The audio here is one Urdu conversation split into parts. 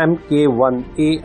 MK1A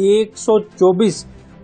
124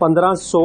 1500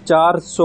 400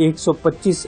125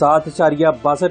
7.62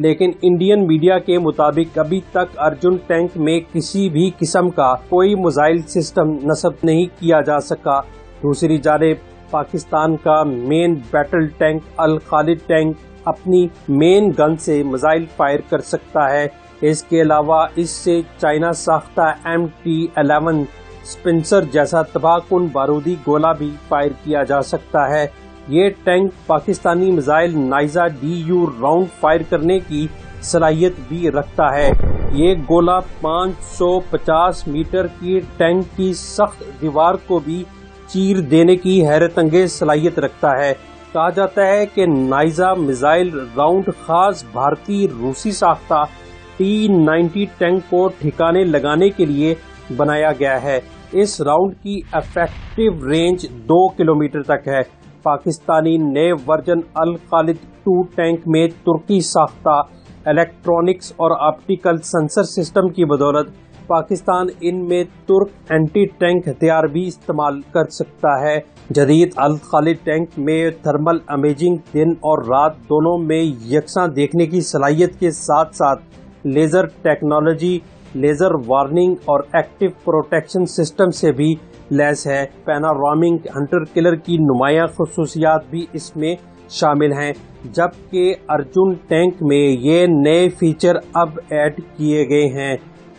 لیکن انڈین میڈیا کے مطابق ابھی تک ارجن ٹینک میں کسی بھی قسم کا کوئی میزائل سسٹم نصب نہیں کیا جا سکا۔ دوسری جانب پاکستان کا مین بیٹل ٹینک الخالد ٹینک اپنی مین گن سے میزائل فائر کر سکتا ہے۔ اس کے علاوہ اس سے چائنا ساختہ MT-11 اسپنسر جیسا تباہ کن بارودی گولہ بھی فائر کیا جا سکتا ہے۔ یہ tank Pakistani missile Naiza DU round fire کرنے کی صلاحیت بھی رکھتا ہے۔ یہ گولہ 550 میٹر کی ٹینک کی سخت دیوار کو بھی چیر دینے کی حیرت انگیز صلاحیت رکھتا ہے۔ کہا جاتا ہے کہ نائزہ میزائل راؤنڈ خاص بھارتی روسی ساختہ T-90 ٹینک کو ٹھکانے لگانے کے لیے بنایا گیا ہے۔ اس راؤنڈ کی ایفیکٹو رینج 2 کلومیٹر تک ہے۔ پاکستانی نئے ورژن الخالد 2 ٹینک میں ترکی ساختہ الیکٹرانکس اور آپٹیکل سینسر سسٹم کی بدولت پاکستان ان میں ترک اینٹی ٹینک ہتھیار بھی استعمال کر سکتا ہے۔ جدید الخالد ٹینک میں تھرمل امیجنگ دن اور رات دونوں میں یکساں دیکھنے کی صلاحیت کے ساتھ ساتھ لیزر ٹیکنالوجی، لیزر وارننگ اور ایکٹیو پروٹیکشن سسٹم سے بھی لیس ہے۔ پینارامک ہنٹر کلر کی نمایاں خصوصیات بھی اس میں شامل ہیں، جبکہ ارجن ٹینک میں یہ نئے فیچر اب ایڈ کیے گئے ہیں۔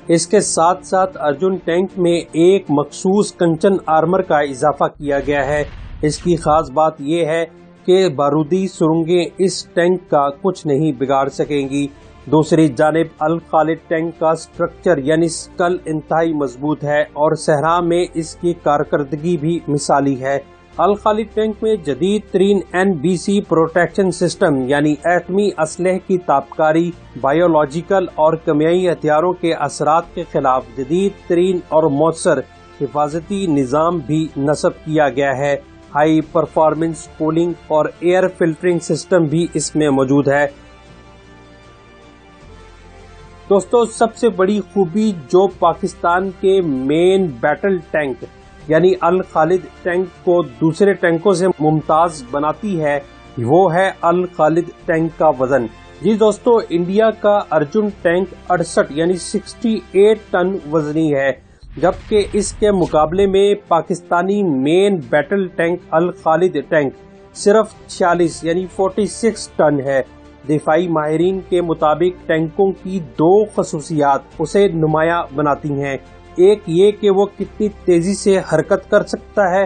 اس کے ساتھ ساتھ ارجن ٹینک میں ایک مخصوص کنچن آرمر کا اضافہ کیا گیا ہے۔ اس کی خاص بات یہ ہے کہ بارودی سرنگیں اس ٹینک کا کچھ نہیں بگاڑ سکیں گی۔ دوسری جانب الخالد ٹینک کا سٹرکچر یعنی سکل انتہائی مضبوط ہے اور صحرا میں اس کی کارکردگی بھی مثالی ہے۔ الخالد ٹینک میں جدید ترین NBC پروٹیکشن سسٹم یعنی ایٹمی اسلحے کی تابکاری، بایولوجیکل اور کیمیائی ہتھیاروں کے اثرات کے خلاف جدید ترین اور مؤثر حفاظتی نظام بھی نصب کیا گیا ہے۔ ہائی پرفارمنس کولنگ اور ایئر فلٹرنگ سسٹم بھی اس میں موجود ہے۔ دوستو، سب سے بڑی خوبی جو پاکستان کے مین بیٹل ٹینک یعنی الخالد ٹینک کو دوسرے ٹینکوں سے ممتاز بناتی ہے وہ ہے الخالد ٹینک کا وزن۔ جی دوستو، انڈیا کا ارجن ٹینک 68 یعنی 68 ٹن وزنی ہے، جبکہ اس کے مقابلے میں پاکستانی مین بیٹل ٹینک الخالد ٹینک صرف 46 یعنی 46 ٹن ہے۔ دفاعی ماہرین کے مطابق ٹینکوں کی 2 خصوصیات اسے نمایاں بناتی ہیں، ایک یہ کہ وہ کتنی تیزی سے حرکت کر سکتا ہے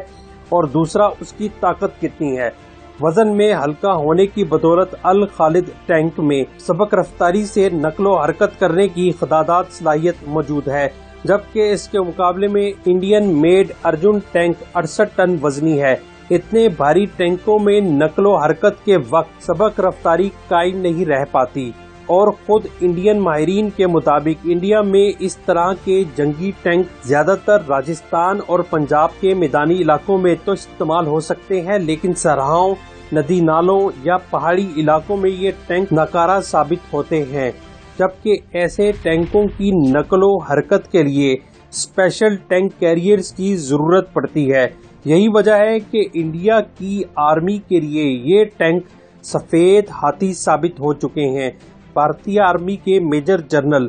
اور دوسرا اس کی طاقت کتنی ہے۔ وزن میں ہلکا ہونے کی بدولت الخالد ٹینک میں سبق رفتاری سے نقل و حرکت کرنے کی خداداد صلاحیت موجود ہے، جبکہ اس کے مقابلے میں Indian made Arjun tank 68 ton وزنی ہے۔ اتنے بھاری ٹینکوں میں نقل و حرکت کے وقت سبق رفتاری قائم نہیں رہ پاتی، اور خود انڈین ماہرین کے مطابق انڈیا میں اس طرح کے جنگی ٹینک زیادہ تر راجستھان اور پنجاب کے میدانی علاقوں میں تو استعمال ہو سکتے ہیں، لیکن صحراؤں، ندی نالوں یا پہاڑی علاقوں میں یہ ٹینک ناکارہ ثابت ہوتے ہیں، جبکہ ایسے ٹینکوں کی نقل و حرکت کے لیے اسپیشل ٹینک کیریئرز کی ضرورت پڑتی ہے۔ یہی وجہ ہے کہ انڈیا کی آرمی کے لیے یہ ٹینک سفید ہاتھی ثابت ہو چکے ہیں۔ بھارتی آرمی کے میجر جنرل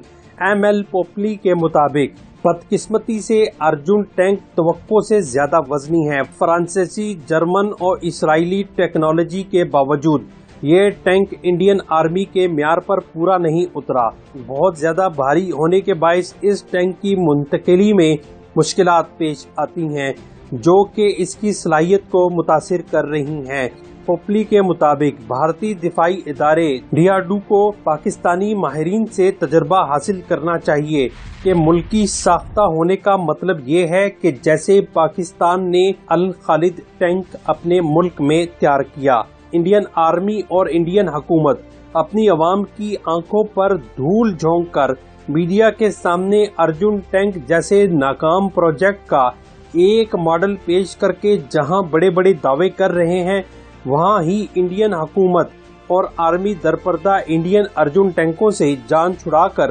ML پوپلی کے مطابق بدقسمتی سے ارجن ٹینک توقع سے زیادہ وزنی ہے۔ فرانسیسی، جرمن اور اسرائیلی ٹیکنالوجی کے باوجود یہ ٹینک انڈین آرمی کے معیار پر پورا نہیں اترا۔ بہت زیادہ بھاری ہونے کے باعث اس ٹینک کی منتقلی میں مشکلات پیش آتی ہیں، جو کہ اس کی صلاحیت کو متاثر کر رہی ہیں۔ پوپلی کے مطابق بھارتی دفاعی ادارے DRDO کو پاکستانی ماہرین سے تجربہ حاصل کرنا چاہیے کہ ملکی ساختہ ہونے کا مطلب یہ ہے کہ جیسے پاکستان نے الخالد ٹینک اپنے ملک میں تیار کیا، انڈین آرمی اور انڈین حکومت اپنی عوام کی آنکھوں پر دھول جھونک کر میڈیا کے سامنے ارجن ٹینک جیسے ناکام پروجیکٹ کا ایک ماڈل پیش کر کے جہاں بڑے بڑے دعوے کر رہے ہیں، وہاں ہی انڈین حکومت اور آرمی درپردہ انڈین ارجن ٹینکوں سے جان چھڑا کر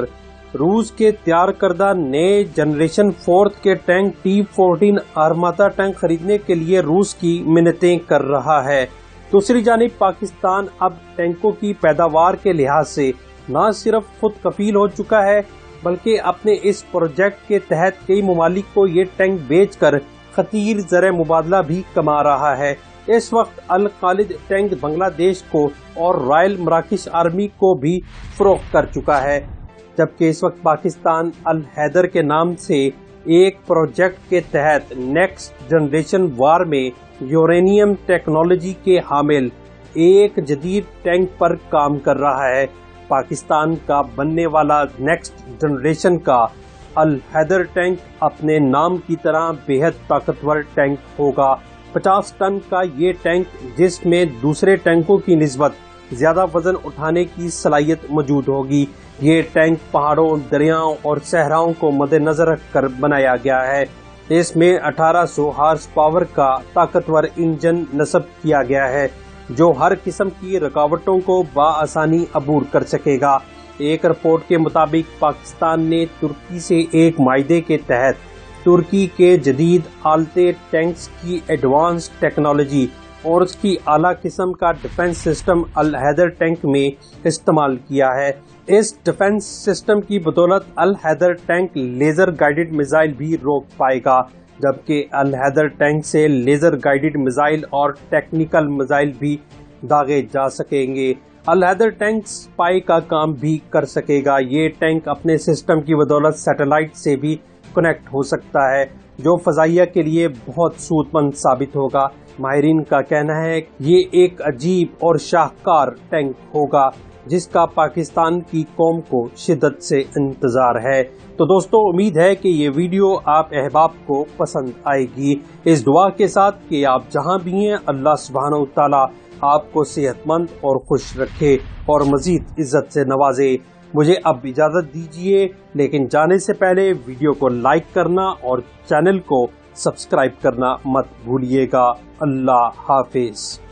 روس کے تیار کردہ نئے جنریشن 4 کے ٹینک T-14 آرماتا ٹینک خریدنے کے لیے روس کی منتیں کر رہا ہے۔ دوسری جانب پاکستان اب ٹینکوں کی پیداوار کے لحاظ سے نہ صرف خود کفیل ہو چکا ہے بلکہ اپنے اس پروجیکٹ کے تحت کئی ممالک کو یہ ٹینک بیچ کر خطیر زر مبادلہ بھی کما رہا ہے۔ اس وقت الخالد ٹینک بنگلہ دیش کو اور رائل مراکش آرمی کو بھی فروخت کر چکا ہے، جبکہ اس وقت پاکستان الحیدر کے نام سے ایک پروجیکٹ کے تحت نیکسٹ جنریشن وار میں یورینیم ٹیکنالوجی کے حامل ایک جدید ٹینک پر کام کر رہا ہے۔ پاکستان کا بننے والا نیکسٹ جنریشن کا الحیدر ٹینک اپنے نام کی طرح بے حد طاقتور ٹینک ہوگا۔ 50 ٹن کا یہ ٹینک، جس میں دوسرے ٹینکوں کی نسبت زیادہ وزن اٹھانے کی صلاحیت موجود ہوگی۔ یہ ٹینک پہاڑوں، دریاؤں اور صحراؤں کو مد نظر رکھ کر بنایا گیا ہے۔ اس میں 1800 ہارس پاور کا طاقتور انجن نصب کیا گیا ہے جو ہر قسم کی رکاوٹوں کو بآسانی عبور کر سکے گا۔ ایک رپورٹ کے مطابق پاکستان نے ترکی سے ایک معاہدے کے تحت ترکی کے جدید آلتے ٹینکس کی ایڈوانس ٹیکنالوجی اور اس کی اعلیٰ قسم کا ڈیفنس سسٹم الحیدر ٹینک میں استعمال کیا ہے۔ اس ڈیفنس سسٹم کی بدولت الحیدر ٹینک لیزر گائیڈڈ میزائل بھی روک پائے گا، جبکہ الحیدر ٹینک سے لیزر گائیڈڈ میزائل اور ٹیکنیکل میزائل بھی داغے جا سکیں گے۔ الحیدر ٹینک اسپائی کا کام بھی کر سکے گا۔ یہ ٹینک اپنے سسٹم کی بدولت سیٹلائٹ سے بھی کنیکٹ ہو سکتا ہے، جو فضائیہ کے لیے بہت سود مند ثابت ہوگا۔ ماہرین کا کہنا ہے کہ یہ ایک عجیب اور شاہکار ٹینک ہوگا جس کا پاکستان کی قوم کو شدت سے انتظار ہے۔ تو دوستو، امید ہے کہ یہ ویڈیو آپ احباب کو پسند آئے گی۔ اس دعا کے ساتھ کہ آپ جہاں بھی ہیں، اللہ سبحانہ و تعالی آپ کو صحت مند اور خوش رکھے اور مزید عزت سے نوازے۔ مجھے اب اجازت دیجیے، لیکن جانے سے پہلے ویڈیو کو لائک کرنا اور چینل کو سبسکرائب کرنا مت بھولیے گا۔ اللہ حافظ۔